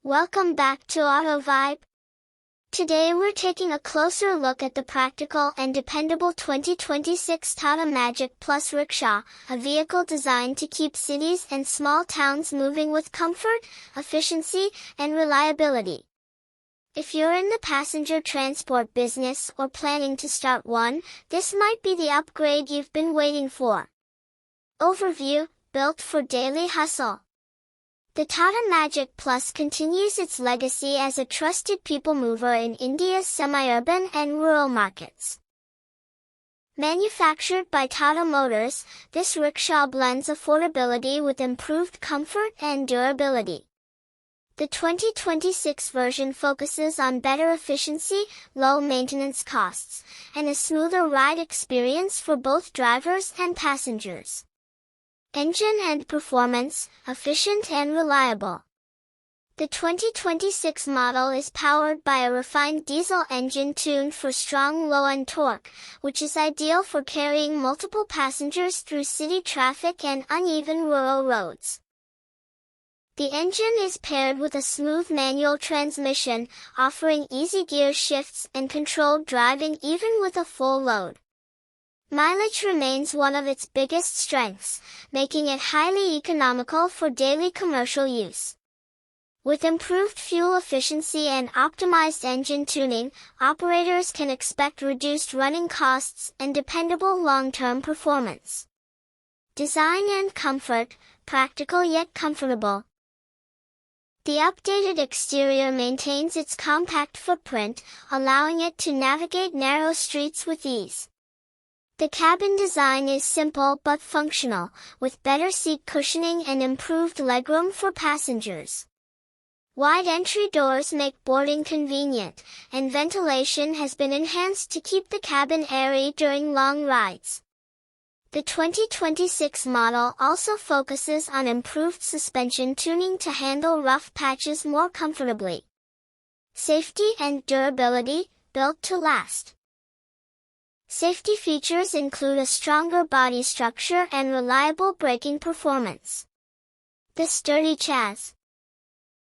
Welcome back to Auto Vibe. Today we're taking a closer look at the practical and dependable 2026 TATA Magic Plus rickshaw, a vehicle designed to keep cities and small towns moving with comfort, efficiency, and reliability. If you're in the passenger transport business or planning to start one, this might be the upgrade you've been waiting for. Overview: built for daily hustle. The TATA Magic Plus continues its legacy as a trusted people mover in India's semi-urban and rural markets. Manufactured by Tata Motors, this rickshaw blends affordability with improved comfort and durability. The 2026 version focuses on better efficiency, low maintenance costs, and a smoother ride experience for both drivers and passengers. Engine and performance: efficient and reliable. The 2026 model is powered by a refined diesel engine tuned for strong low-end torque, which is ideal for carrying multiple passengers through city traffic and uneven rural roads. The engine is paired with a smooth manual transmission, offering easy gear shifts and controlled driving even with a full load. Mileage remains one of its biggest strengths, making it highly economical for daily commercial use. With improved fuel efficiency and optimized engine tuning, operators can expect reduced running costs and dependable long-term performance. Design and comfort: practical yet comfortable. The updated exterior maintains its compact footprint, allowing it to navigate narrow streets with ease. The cabin design is simple but functional, with better seat cushioning and improved legroom for passengers. Wide entry doors make boarding convenient, and ventilation has been enhanced to keep the cabin airy during long rides. The 2026 model also focuses on improved suspension tuning to handle rough patches more comfortably. Safety and durability: built to last. Safety features include a stronger body structure and reliable braking performance. The sturdy chassis,